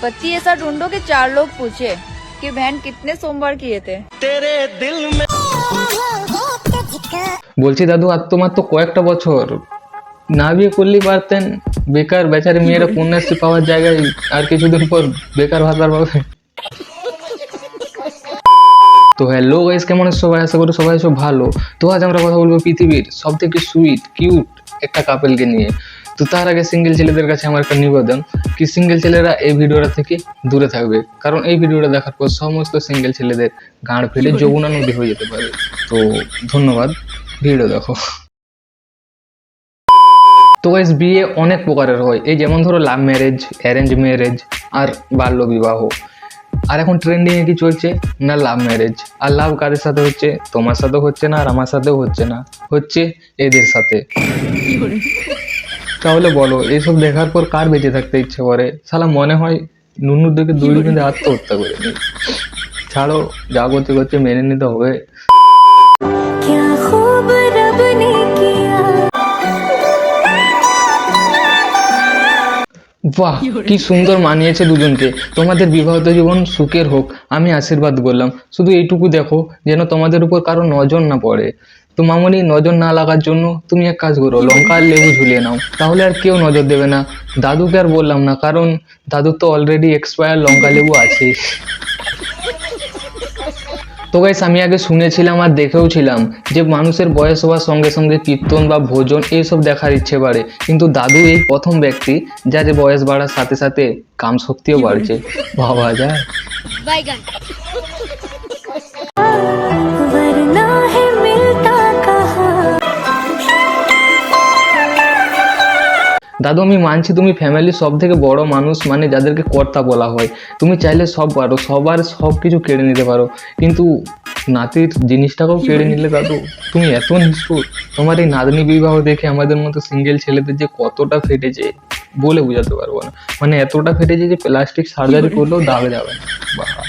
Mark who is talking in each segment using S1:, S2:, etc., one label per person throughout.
S1: पति ऐसा ढूंढो कि 4 लोग पूछे कि बहन कितने सोमवार किए थे। तेरे दिल में
S2: বলছি দাদু আর তোমার তো কয়েকটা বছর না বিয়ে করলেই পারতেন, বেকার বেচারি মেয়েরা কন্যাশ্রী পাওয়ার জায়গায় আর কিছুদিন পর বেকার ভাতার পাবে। তো হ্যালো গাইস, কেমন আছো সবাই? আশা করি সবাই সব ভালো। তো আজ আমরা কথা বলবো পৃথিবীর সব থেকে সুইট কিউট একটা কাপেলকে নিয়ে। তো তার আগে সিঙ্গেল ছেলেদের কাছে আমার একটা নিবেদন কি সিঙ্গেল ছেলেরা এই ভিডিওটা থেকে দূরে থাকবে, কারণ এই ভিডিওটা দেখার পর সমস্ত সিঙ্গেল ছেলেদের গাঁড় ফেটে যমুনা নদী হয়ে যেতে পারে। তো ধন্যবাদ, ভিডিও দেখো। তো গাইস, বিয়ে অনেক প্রকারের হয়, এই যেমন ধরো লাভ ম্যারেজ, অ্যারেঞ্জ ম্যারেজ আর বাল্য বিবাহ। আর এখন ট্রেন্ডিংয়ে কি চলছে না, লাভ ম্যারেজ। আর লাভ কাদের সাথে হচ্ছে? তোমার সাথেও হচ্ছে না আর আমার সাথেও হচ্ছে না, হচ্ছে এদের সাথে। তাহলে বলো, এইসব দেখার পর কার বেঁচে থাকতে ইচ্ছে করে? শালা মনে হয় নুনুর দিকে দড়ি বেঁধে আত্মহত্যা করে নি। ছাড়ো, যা করতে করতে মেনে নিতে হবে। বাহ, কি সুন্দর মানিয়েছে দুজনকে। তোমাদের বিবাহিত জীবন সুখের হোক, আমি আশীর্বাদ করলাম। শুধু এইটুকু দেখো যেন তোমাদের উপর কারো নজর না পড়ে। তো মামনি, নজর না লাগার জন্য তুমি এক কাজ করো, লঙ্কা আর লেবু ঝুলিয়ে নাও, তাহলে আর কেউ নজর দেবে না। দাদুকে আর বললাম না, কারণ দাদুর তো অলরেডি এক্সপায়ার লঙ্কা লেবু আছে। তো গাইস, আমি আগে শুনেছিলাম আর দেখেও ছিলাম যে মানুষের বয়স হওয়ার সঙ্গে সঙ্গে কীর্তন বা ভোজন এইসব দেখার ইচ্ছে বাড়ে, কিন্তু দাদু এই প্রথম ব্যক্তি যার বয়স বাড়ার সাথে সাথে কাম শক্তিও বাড়ছে। ভাবা যায়। দাদু, আমি মানছি তুমি ফ্যামিলির সব থেকে বড় মানুষ, মানে যাদেরকে কর্তা বলা হয়। তুমি চাইলে সব পারো, সবার সব কিছু কেড়ে নিতে পারো, কিন্তু নাতির জিনিসটাকেও কেড়ে নিলে দাদু তুমি এত নিষ্ঠুর। তোমার এই নাতনি বিবাহ দেখে আমাদের মতো সিঙ্গেল ছেলেদের যে কতটা ফেটেছে বলে বোঝাতে পারবো না। মানে এতটা ফেটেছে যে প্লাস্টিক সার্জারি করলেও দাগ যাবে না। বাবা,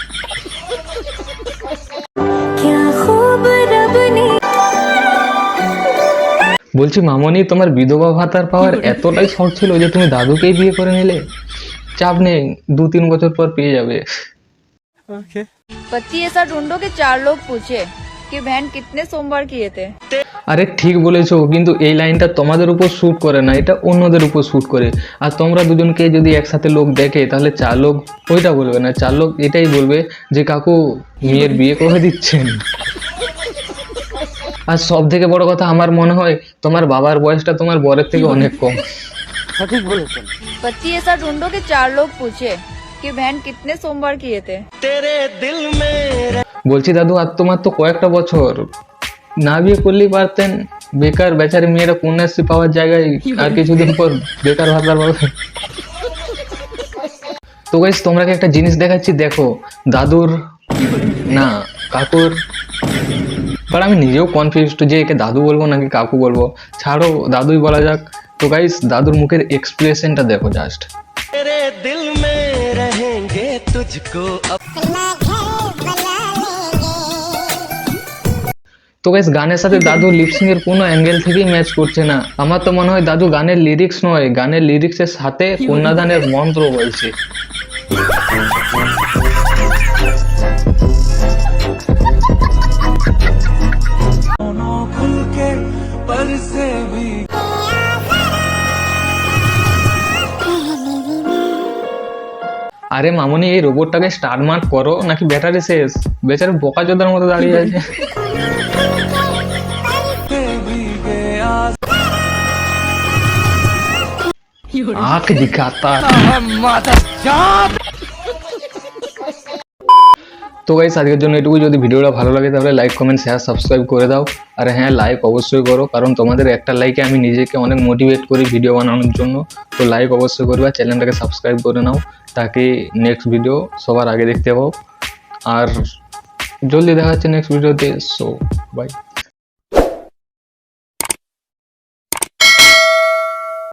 S2: বলছি মামনি, তোমার বিধবা ভাতার পাওয়ার এতটাই শখ ছিল যে তুমি দাদুকেই বিয়ে করে নিলে? চাপ নেই, 2-3 বছর পর পেয়ে যাবে।
S1: पति ऐसा ढूंढो कि 4 लोग पूछे कि बहन कितने सोमवार किए थे।
S2: আরে ঠিক বলেছো, কিন্তু এই লাইনটা তোমাদের উপর শ্যুট করে না, এটা অন্যদের উপর শ্যুট করে। আর তোমরা দুজনকে যদি একসাথে লোক দেখে তাহলে 4 লোক ওইটা বলবে না, 4 লোক এটাই বলবে যে কাকু মেয়ের বিয়ে করে দিচ্ছেন। আর সব থেকে বড় কথা, আমার মনে হয় তোমার বাবার বয়সটা তোমার বরের থেকে অনেক কম।
S3: সঠিক বলেছেন।
S1: पति ऐसा ढूंढो कि 4 लोग पूछे कि बहन कितने सोमवार किए थे। तेरे दिल में
S2: বলছি দাদু, আর তোমার তো কয়েকটা বছর না বিয়ে করলেই পারতেন, বেকার বেচারি মেয়েরা কন্যাশ্রী পাওয়ার জায়গায় আর কিছুদিন পর বেকার ভাতার পাবে। তো গাইস, তোমরাকে একটা জিনিস দেখাচ্ছি, দেখো দাদুর না কাকুর, বাট আমি নিজেও কনফিউজড যে একে দাদু বলবো নাকি কাকু বলবো। ছাড়ো, দাদুই বলা যাক। তো গাইস, দাদুর মুখের এক্সপ্রেশনটা দেখো জাস্ট। তো গাইস, গানের সাথে দাদু লিপসিং এর কোনো অ্যাঙ্গেল থেকেই ম্যাচ করছে না। আমার তো মনে হয় দাদু গানের লিরিক্স নয়, গানের লিরিক্সের সাথে কন্যাদানের মন্ত্র বলছে। আরে মামনি, এই রোবটটাকে স্টার মার্ক করো নাকি ব্যাটারি শেষ? বেচারে বোকাচোদার মতো দাঁড়িয়ে আছে। আঁখ দিখাতা। তো গাইস, আজকের জন্য এটুকু। যদি ভিডিওটা ভালো লাগে তাহলে লাইক, কমেন্ট, শেয়ার, সাবস্ক্রাইব করে দাও। আর হ্যাঁ, লাইক অবশ্যই করো, কারণ তোমাদের একটা লাইকে আমি নিজেকে অনেক মোটিভেট করি ভিডিও বানানোর জন্য। তো লাইক অবশ্যই করবে, চ্যানেলটাকে সাবস্ক্রাইব করে নাও, তাকে নেক্সট ভিডিও সবার আগে দেখতে পাও। আর জলদি দেখা হচ্ছে নেক্সট ভিডিওতে। So by.